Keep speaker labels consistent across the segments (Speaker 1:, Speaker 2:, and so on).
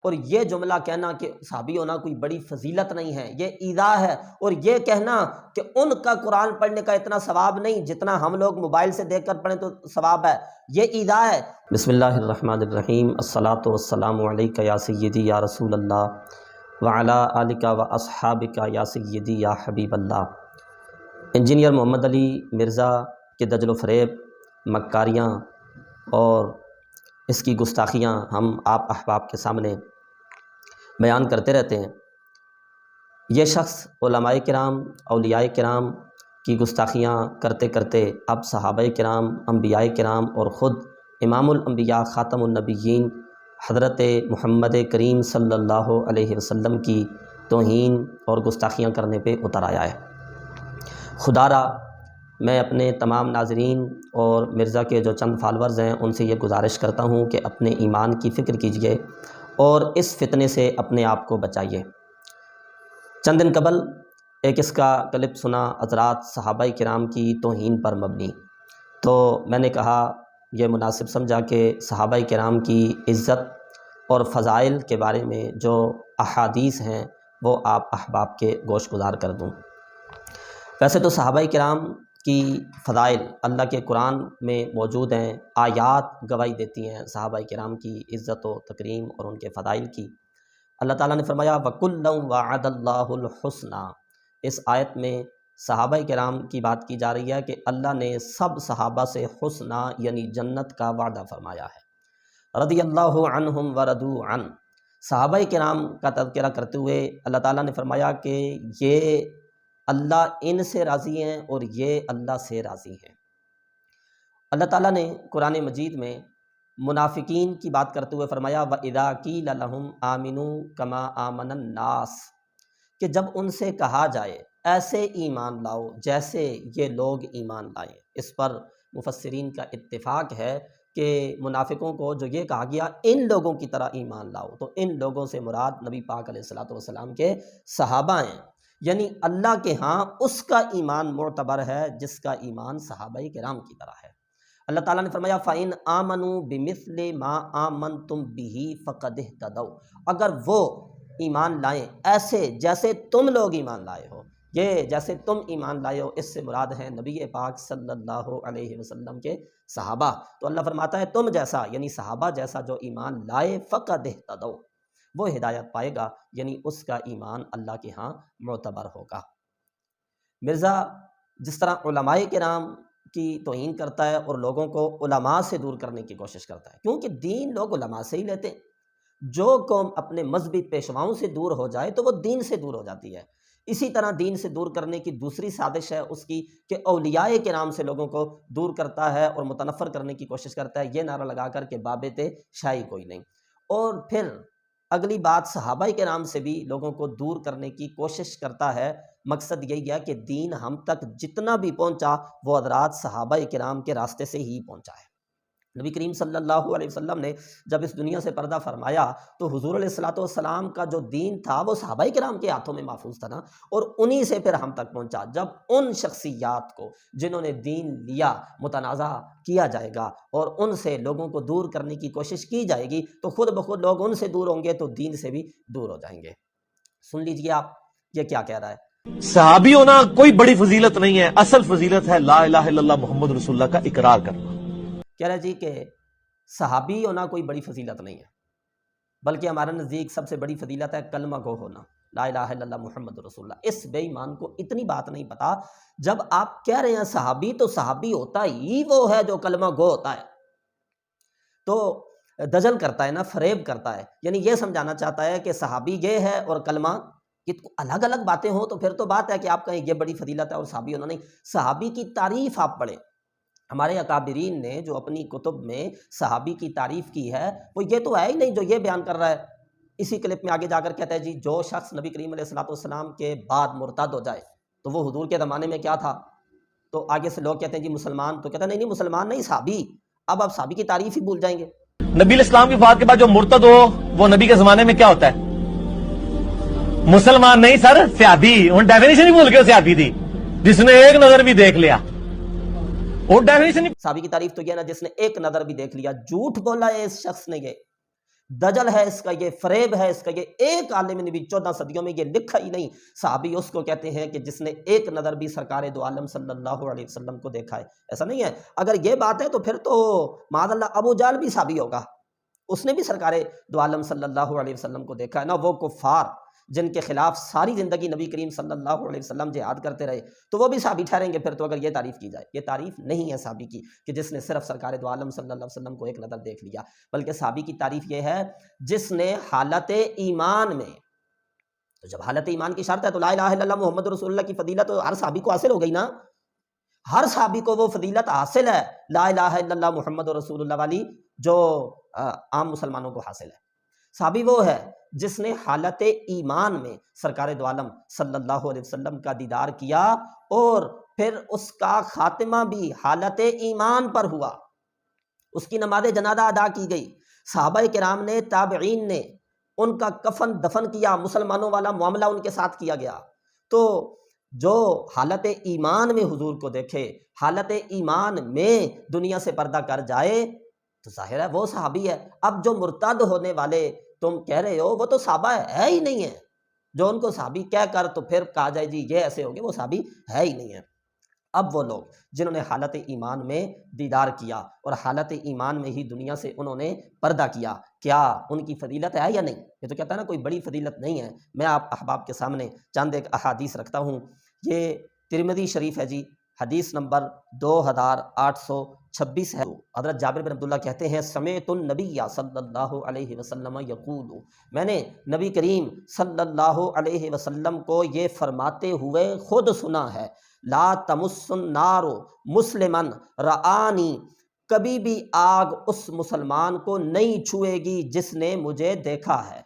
Speaker 1: اور یہ جملہ کہنا کہ صحابی ہونا کوئی بڑی فضیلت نہیں ہے، یہ ایذا ہے، اور یہ کہنا کہ ان کا قرآن پڑھنے کا اتنا ثواب نہیں جتنا ہم لوگ موبائل سے دیکھ کر پڑھیں تو ثواب ہے، یہ ایذا ہے۔ بسم اللہ الرحمن الرحیم، الصلاۃ والسلام علیک یا سیدی یا رسول اللہ وعلی آلک و اصحابک یا سیدی یا حبیب اللہ۔ انجینئر محمد علی مرزا کے دجل و فریب، مکاریاں اور اس کی گستاخیاں ہم آپ احباب کے سامنے بیان کرتے رہتے ہیں۔ یہ شخص علماء کرام، اولیاء کرام کی گستاخیاں کرتے کرتے اب صحابہ کرام، انبیاء کرام اور خود امام الانبیاء خاتم النبیین حضرت محمد کریم صلی اللہ علیہ وسلم کی توہین اور گستاخیاں کرنے پہ اتر آیا ہے۔ خدا را میں اپنے تمام ناظرین اور مرزا کے جو چند فالورز ہیں ان سے یہ گزارش کرتا ہوں کہ اپنے ایمان کی فکر کیجئے اور اس فتنے سے اپنے آپ کو بچائیے۔ چند دن قبل ایک اس کا کلپ سنا، حضرات صحابہ کرام کی توہین پر مبنی، تو میں نے کہا یہ مناسب سمجھا کہ صحابہ کرام کی عزت اور فضائل کے بارے میں جو احادیث ہیں وہ آپ احباب کے گوش گزار کر دوں۔ ویسے تو صحابہ کرام کی فضائل اللہ کے قرآن میں موجود ہیں، آیات گواہی دیتی ہیں صحابہ کرام کی عزت و تکریم اور ان کے فضائل کی۔ اللہ تعالیٰ نے فرمایا وَكُلًّا وَعَدَ اللَّهُ الْحُسْنَى، اس آیت میں صحابہ کرام کی بات کی جا رہی ہے کہ اللہ نے سب صحابہ سے حسنہ یعنی جنت کا وعدہ فرمایا ہے۔ رضی اللہ عنہم ورضوا عنہ، صحابہ کرام کا تذکرہ کرتے ہوئے اللہ تعالیٰ نے فرمایا کہ یہ اللہ ان سے راضی ہیں اور یہ اللہ سے راضی ہیں۔ اللہ تعالیٰ نے قرآن مجید میں منافقین کی بات کرتے ہوئے فرمایا وَإِذَا قِيلَ لَهُمْ آمِنُوا كَمَا آمَنَ النَّاسِ، کہ جب ان سے کہا جائے ایسے ایمان لاؤ جیسے یہ لوگ ایمان لائیں۔ اس پر مفسرین کا اتفاق ہے کہ منافقوں کو جو یہ کہا گیا ان لوگوں کی طرح ایمان لاؤ، تو ان لوگوں سے مراد نبی پاک علیہ الصلوۃ والسلام کے صحابہ ہیں، یعنی اللہ کے ہاں اس کا ایمان معتبر ہے جس کا ایمان صحابہ کرام کی طرح ہے۔ اللہ تعالیٰ نے فرمایا فَإِنْ آمَنُوا بِمِثْلِ مَا آمَنْتُمْ بِهِ فَقَدِ اهْتَدَوْا، اگر وہ ایمان لائیں ایسے جیسے تم لوگ ایمان لائے ہو، یہ جیسے تم ایمان لائے ہو اس سے مراد ہے نبی پاک صلی اللہ علیہ وسلم کے صحابہ۔ تو اللہ فرماتا ہے تم جیسا یعنی صحابہ جیسا جو ایمان لائے فَقَدِ اهْتَدَوْا، وہ ہدایت پائے گا، یعنی اس کا ایمان اللہ کے ہاں معتبر ہوگا۔ مرزا جس طرح علماء کرام کی توہین کرتا ہے اور لوگوں کو علماء سے دور کرنے کی کوشش کرتا ہے، کیونکہ دین لوگ علماء سے ہی لیتے ہیں۔ جو قوم اپنے مذہبی پیشواؤں سے دور ہو جائے تو وہ دین سے دور ہو جاتی ہے۔ اسی طرح دین سے دور کرنے کی دوسری سازش ہے اس کی کہ اولیاء کرام سے لوگوں کو دور کرتا ہے اور متنفر کرنے کی کوشش کرتا ہے، یہ نعرہ لگا کر کہ بابت شاہی کوئی نہیں۔ اور پھر اگلی بات صحابہ کرام سے بھی لوگوں کو دور کرنے کی کوشش کرتا ہے۔ مقصد یہی ہے کہ دین ہم تک جتنا بھی پہنچا وہ حضرات صحابہ کرام کے راستے سے ہی پہنچا ہے۔ نبی کریم صلی اللہ علیہ وسلم نے جب اس دنیا سے پردہ فرمایا تو حضور علیہ الصلوۃ والسلام کا جو دین تھا وہ صحابہ کرام کے ہاتھوں میں محفوظ تھا نا، اور انہی سے پھر ہم تک پہنچا۔ جب ان شخصیات کو جنہوں نے دین لیا متنازع کیا جائے گا اور ان سے لوگوں کو دور کرنے کی کوشش کی جائے گی تو خود بخود لوگ ان سے دور ہوں گے تو دین سے بھی دور ہو جائیں گے۔ سن لیجئے آپ یہ کیا کہہ رہا ہے۔
Speaker 2: صحابی ہونا کوئی بڑی فضیلت نہیں ہے، اصل فضیلت ہے لا الہ الا اللہ محمد رسول اللہ کا اقرار کرنا۔
Speaker 1: کہہ رہا جی کہ صحابی ہونا کوئی بڑی فضیلت نہیں ہے، بلکہ ہمارے نزدیک سب سے بڑی فضیلت ہے کلمہ گو ہونا، لا الہ الا اللہ محمد رسول اللہ۔ اس بے ایمان کو اتنی بات نہیں پتا، جب آپ کہہ رہے ہیں صحابی تو صحابی ہوتا ہی وہ ہے جو کلمہ گو ہوتا ہے، تو دجل کرتا ہے نا، فریب کرتا ہے، یعنی یہ سمجھانا چاہتا ہے کہ صحابی یہ ہے اور کلمہ یہ الگ الگ باتیں ہوں تو پھر تو بات ہے کہ آپ کہیں یہ بڑی فضیلت ہے اور صحابی ہونا نہیں۔ صحابی کی تعریف آپ پڑھیں، ہمارے اکابرین نے جو اپنی کتب میں صحابی کی تعریف کی ہے وہ یہ تو ہے ہی نہیں جو یہ بیان کر رہا ہے۔ اسی کلپ میں آگے جا کر کہتا ہے جی جو شخص نبی کریم علیہ الصلوۃ والسلام کے بعد مرتد ہو جائے تو وہ حضور کے زمانے میں کیا تھا، تو آگے سے لوگ کہتے ہیں جی مسلمان، تو کہتا ہے نہیں نہیں مسلمان نہیں صحابی۔ اب آپ صحابی کی تعریف ہی بھول جائیں گے۔
Speaker 2: نبی علیہ السلام کی وفات کے بعد جو مرتد ہو وہ نبی کے زمانے میں کیا ہوتا ہے؟ مسلمان نہیں سر، صحابی۔ ان ڈیفینیشن ہی بھول کے صحابی تھی، جس نے ایک نظر بھی دیکھ لیا۔ اور ڈیفینیشن
Speaker 1: صحابی کی تعریف تو یہ نا جس نے ایک نظر بھی دیکھ لیا، جھوٹ بولا ہے اس شخص نے۔ یہ دجل ہے اس کا، یہ فریب ہے اس کا، یہ ایک عالم نے بھی 14 صدیوں میں یہ لکھا ہی نہیں۔ صحابی اس کو کہتے ہیں کہ جس نے ایک نظر بھی سرکار دو عالم صلی اللہ علیہ وسلم کو دیکھا ہے، ایسا نہیں ہے۔ اگر یہ بات ہے تو پھر تو معاذ اللہ ابو جہل بھی صحابی ہوگا، اس نے بھی سرکار دو عالم صلی اللہ علیہ وسلم کو دیکھا ہے نا۔ وہ کفار جن کے خلاف ساری زندگی نبی کریم صلی اللہ علیہ وسلم جہاد کرتے رہے تو وہ بھی صحابی ٹھہریں گے پھر تو، اگر یہ تعریف کی جائے۔ یہ تعریف نہیں ہے صحابی کی کہ جس نے صرف سرکار دو عالم صلی اللہ علیہ وسلم کو ایک نظر دیکھ لیا، بلکہ صحابی کی تعریف یہ ہے جس نے حالت ایمان میں، تو جب حالت ایمان کی شرط ہے تو لا الہ الا اللہ محمد رسول اللہ کی فضیلت تو ہر صحابی کو حاصل ہو گئی نا، ہر صحابی کو وہ فضیلت حاصل ہے لا الہ الا اللہ محمد رسول اللہ والی، جو عام مسلمانوں کو حاصل ہے۔ صحابی وہ ہے جس نے حالت ایمان میں سرکار دو عالم صلی اللہ علیہ وسلم کا دیدار کیا اور پھر اس کا خاتمہ بھی حالت ایمان پر ہوا، اس کی نماز جنازہ ادا کی گئی، صحابہ کرام نے، تابعین نے ان کا کفن دفن کیا، مسلمانوں والا معاملہ ان کے ساتھ کیا گیا۔ تو جو حالت ایمان میں حضور کو دیکھے، حالت ایمان میں دنیا سے پردہ کر جائے تو ظاہر ہے وہ صحابی ہے۔ اب جو مرتد ہونے والے تم کہہ رہے ہو وہ تو صحابہ ہے ہی نہیں ہے، جو ان کو صحابی کہہ کر تو پھر کہا جائے جی یہ ایسے ہو گئے، وہ صحابی ہے ہی نہیں ہے۔ اب وہ لوگ جنہوں نے حالت ایمان میں دیدار کیا اور حالت ایمان میں ہی دنیا سے انہوں نے پردہ کیا، کیا ان کی فضیلت ہے یا نہیں؟ یہ تو کہتا ہے نا کوئی بڑی فضیلت نہیں ہے۔ میں آپ احباب کے سامنے چند ایک احادیث رکھتا ہوں۔ یہ ترمذی شریف ہے جی، حدیث نمبر 2826 ہے۔ حضرت جابر بن عبداللہ کہتے ہیں سمعت النبی صلی اللہ علیہ وسلم یقول، میں نے نبی کریم صلی اللہ علیہ وسلم کو یہ فرماتے ہوئے خود سنا ہے، لا تمس النار مسلما رآنی، کبھی بھی آگ اس مسلمان کو نہیں چھوئے گی جس نے مجھے دیکھا ہے۔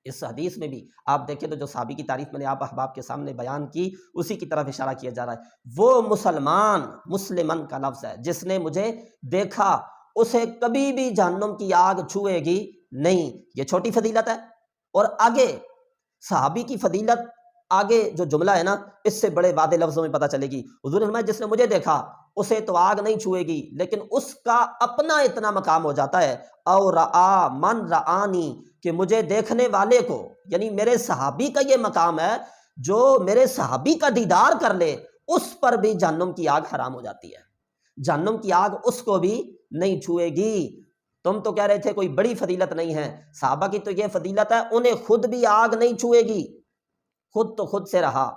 Speaker 1: اس حدیث میں بھی آپ دیکھیں تو جو صحابی کی تعریف میں نے آپ احباب کے سامنے بیان کی اسی کی طرف اشارہ کیا جا رہا ہے۔ وہ مسلمان، مسلمن کا لفظ ہے، جس نے مجھے دیکھا اسے کبھی بھی جہنم کی آگ چھوئے گی نہیں۔ یہ چھوٹی فضیلت ہے، اور آگے صحابی کی فضیلت، آگے جو جملہ ہے نا اس سے بڑے واضح لفظوں میں پتہ چلے گی۔ حضور نے فرمایا جس نے مجھے دیکھا اسے تو آگ نہیں چھوئے گی، لیکن اس کا اپنا اتنا مقام ہو جاتا ہے اور رآ من رآنی، کہ مجھے دیکھنے والے کو، یعنی میرے صحابی کا یہ مقام ہے، جو میرے صحابی کا دیدار کر لے اس پر بھی جہنم کی آگ حرام ہو جاتی ہے، جہنم کی آگ اس کو بھی نہیں چھوئے گی۔ تم تو کہہ رہے تھے کوئی بڑی فضیلت نہیں ہے، صحابہ کی تو یہ فضیلت ہے انہیں خود بھی آگ نہیں چھوئے گی، خود تو خود سے رہا،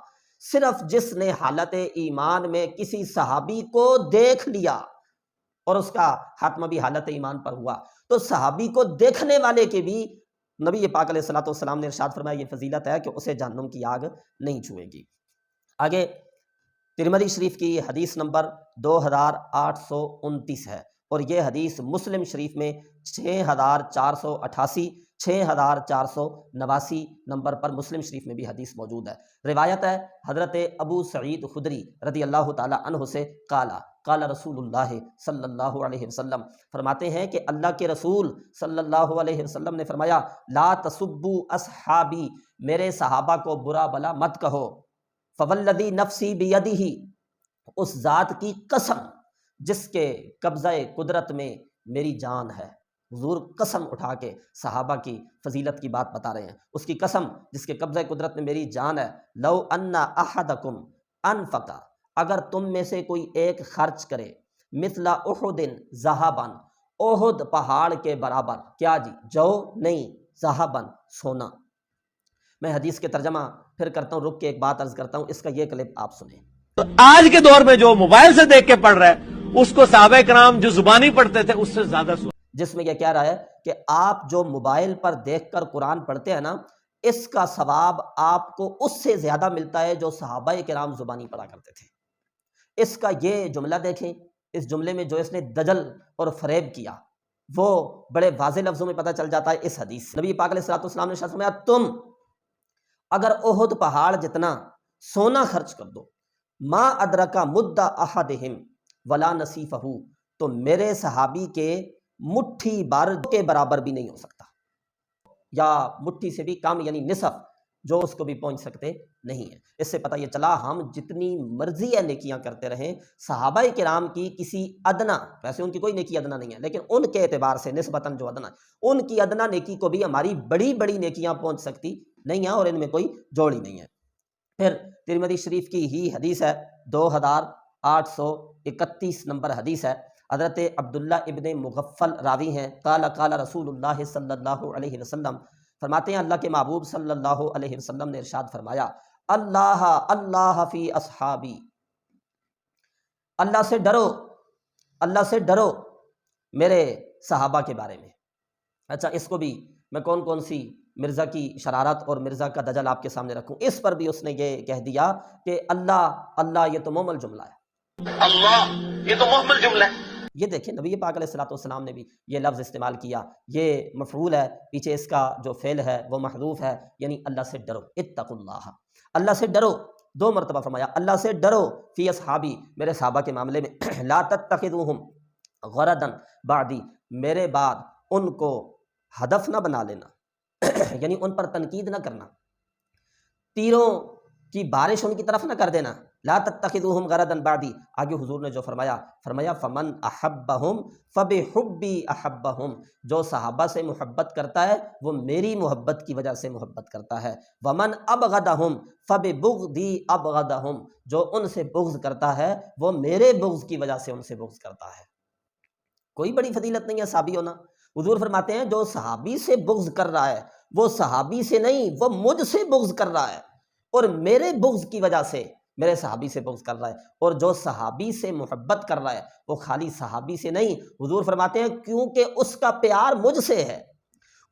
Speaker 1: صرف جس نے حالت ایمان میں کسی صحابی کو دیکھ لیا اور اس کا خاتمہ بھی حالت ایمان پر ہوا، تو صحابی کو دیکھنے والے کے بھی نبی پاک علیہ الصلوۃ والسلام نے ارشاد فرمایا یہ فضیلت ہے کہ اسے جہنم کی آگ نہیں چھوئے گی۔ آگے ترمذی شریف کی حدیث نمبر 2829 ہے، اور یہ حدیث مسلم شریف میں 6488 6489 نمبر پر مسلم شریف میں بھی حدیث موجود ہے۔ روایت ہے حضرت ابو سعید خدری رضی اللہ تعالی عنہ سے، قال رسول اللہ صلی اللہ علیہ وسلم، فرماتے ہیں کہ اللہ کے رسول صلی اللہ علیہ وسلم نے فرمایا لا تسبوا اصحابی، میرے صحابہ کو برا بلا مت کہو، فوالذی نفسی بیدہ، اس ذات کی قسم جس کے قبضہ قدرت میں میری جان ہے۔ حضور قسم اٹھا کے صحابہ کی فضیلت کی بات بتا رہے ہیں، اس کی قسم جس کے قبضہ قدرت میں میری جان ہے، لو ان احدکم انفق، اگر تم میں سے کوئی ایک خرچ کرے، مثل احد ذہبا، احد پہاڑ کے برابر، کیا جی جو نہیں، ذہبا سونا۔ میں حدیث کے ترجمہ پھر کرتا ہوں، رک کے ایک بات عرض کرتا ہوں، اس کا یہ کلپ آپ سنیں۔
Speaker 2: تو آج کے دور میں جو موبائل سے دیکھ کے پڑھ رہا ہے اس کو صحابہ کرام جو زبانی پڑھتے تھے اس سے زیادہ
Speaker 1: جس میں یہ کہہ رہا ہے کہ آپ جو موبائل پر دیکھ کر قرآن پڑھتے ہیں نا، اس کا ثواب آپ کو اس سے زیادہ ملتا ہے جو صحابہ کرام زبانی پڑھا کرتے تھے۔ اس کا یہ جملہ دیکھیں، اس جملے میں جو اس نے دجل اور فریب کیا وہ بڑے واضح لفظوں میں پتہ چل جاتا ہے اس حدیث۔ نبی پاک علیہ الصلوۃ والسلام نے فرمایا تم اگر احد پہاڑ جتنا سونا خرچ کر دو، ما ادرکا مد احدہم ولا نصیفہ، تو میرے صحابی کے مٹھی بھر کے برابر بھی نہیں ہو سکتا، یا مٹھی سے بھی کم یعنی نصف، جو اس کو بھی پہنچ سکتے نہیں ہیں۔ اس سے پتہ یہ چلا ہم جتنی مرضی ہے نیکیاں کرتے رہیں، صحابہ کرام کی کسی ادنا، ویسے ان کی کوئی نیکی ادنا نہیں ہے، لیکن ان کے اعتبار سے نسبتاً جو ادنا ہے، ان کی ادنا نیکی کو بھی ہماری بڑی بڑی نیکیاں پہنچ سکتی نہیں ہیں، اور ان میں کوئی جوڑ ہی نہیں ہے۔ پھر ترمذی شریف کی ہی حدیث ہے، 2831 نمبر حدیث ہے، حضرت عبداللہ ابن مغفل راوی ہیں، قال قال رسول اللہ صلی اللہ علیہ وسلم، فرماتے ہیں اللہ کے محبوب صلی اللہ علیہ وسلم نے ارشاد فرمایا، اللہ اللہ فی اصحابی، اللہ سے ڈرو، اللہ سے ڈرو میرے صحابہ کے بارے میں۔ اچھا، اس کو بھی میں کون کون سی مرزا کی شرارت اور مرزا کا دجل آپ کے سامنے رکھوں، اس پر بھی اس نے یہ کہہ دیا کہ اللہ اللہ یہ تو مہمل جملہ ہے،
Speaker 2: اللہ یہ تو محمل جملہ ہے۔
Speaker 1: یہ دیکھیں نبی پاک علیہ الصلوۃ والسلام نے بھی یہ لفظ استعمال کیا، یہ مفعول ہے، پیچھے اس کا جو فعل ہے وہ محذوف ہے، یعنی اللہ سے ڈرو، اتقوا اللہ، اللہ سے ڈرو، 2 مرتبہ فرمایا اللہ سے ڈرو، فی اصحابی میرے صحابہ کے معاملے میں، لا تتخذوہم غرضا بعدی، میرے بعد ان کو ہدف نہ بنا لینا، یعنی ان پر تنقید نہ کرنا، تیروں کی بارش ان کی طرف نہ کر دینا، لا تتخذوہم غرضا بعدی۔ آگے حضور نے جو فرمایا فمن احبہم فبحبی احبہم، جو صحابہ سے محبت کرتا ہے وہ میری محبت کی وجہ سے محبت کرتا ہے، ومن ابغضہم فببغضی ابغضہم، جو ان سے بغض کرتا ہے وہ میرے بغض کی وجہ سے ان سے بغض کرتا ہے۔ کوئی بڑی فضیلت نہیں ہے صحابی ہونا۔ حضور فرماتے ہیں جو صحابی سے بغض کر رہا ہے وہ صحابی سے نہیں، وہ مجھ سے بغض کر رہا ہے، اور میرے بغض کی وجہ سے میرے صحابی سے بغض کر رہا ہے، اور جو صحابی سے محبت کر رہا ہے وہ خالی صحابی سے نہیں، حضور فرماتے ہیں کیونکہ اس کا پیار مجھ سے ہے،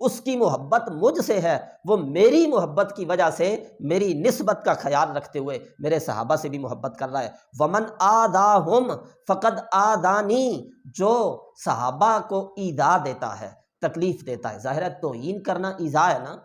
Speaker 1: اس کی محبت مجھ سے ہے، وہ میری محبت کی وجہ سے میری نسبت کا خیال رکھتے ہوئے میرے صحابہ سے بھی محبت کر رہا ہے۔ ومن آداہم فقد آدانی، جو صحابہ کو ایذا دیتا ہے، تکلیف دیتا ہے، ظاہر ہے توہین کرنا ایذا ہے نا،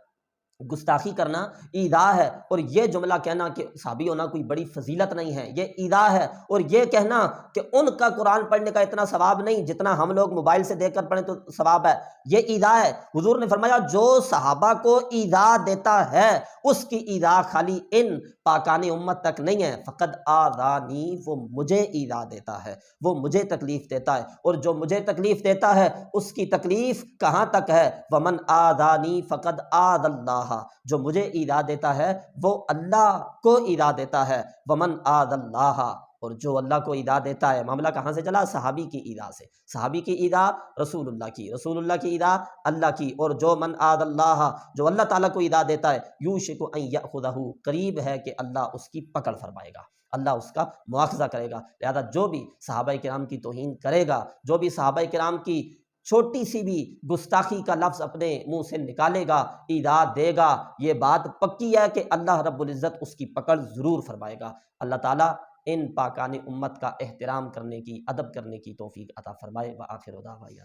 Speaker 1: گستاخی کرنا ایذا ہے، اور یہ جملہ کہنا کہ صحابی ہونا کوئی بڑی فضیلت نہیں ہے یہ ایذا ہے، اور یہ کہنا کہ ان کا قرآن پڑھنے کا اتنا ثواب نہیں جتنا ہم لوگ موبائل سے دیکھ کر پڑھیں تو ثواب ہے، یہ ایذا ہے۔ حضور نے فرمایا جو صحابہ کو ایذا دیتا ہے اس کی ایذا خالی ان پاکان امت تک نہیں ہے، فقد آذانی، وہ مجھے ایذا دیتا ہے، وہ مجھے تکلیف دیتا ہے، اور جو مجھے تکلیف دیتا ہے اس کی تکلیف کہاں تک ہے، ومن آذانی فقد آذ اللہ، جو مجھے ایذا دیتا ہے وہ اللہ کو ایذا دیتا ہے، ومن آذ اللہ، اور جو اللہ کو ایذا دیتا ہے۔ معاملہ کہاں سے چلا؟ صحابی کی ایذا سے، صحابی کی ایذا رسول اللہ کی، رسول اللہ کی ایذا اللہ کی، اور جو من آذ اللہ، جو اللہ تعالیٰ کو ایذا دیتا ہے، یوشک ان یأخذہ، قریب ہے کہ اللہ اس کی پکڑ فرمائے گا، اللہ اس کا مواخذہ کرے گا۔ لہذا جو بھی صحابہ کرام کی توہین کرے گا، جو بھی صحابہ کرام کی چھوٹی سی بھی گستاخی کا لفظ اپنے منہ سے نکالے گا، ایذا دے گا، یہ بات پکی ہے کہ اللہ رب العزت اس کی پکڑ ضرور فرمائے گا۔ اللہ تعالیٰ ان پاکان امت کا احترام کرنے کی، ادب کرنے کی توفیق عطا فرمائے۔ وآخر دعوانا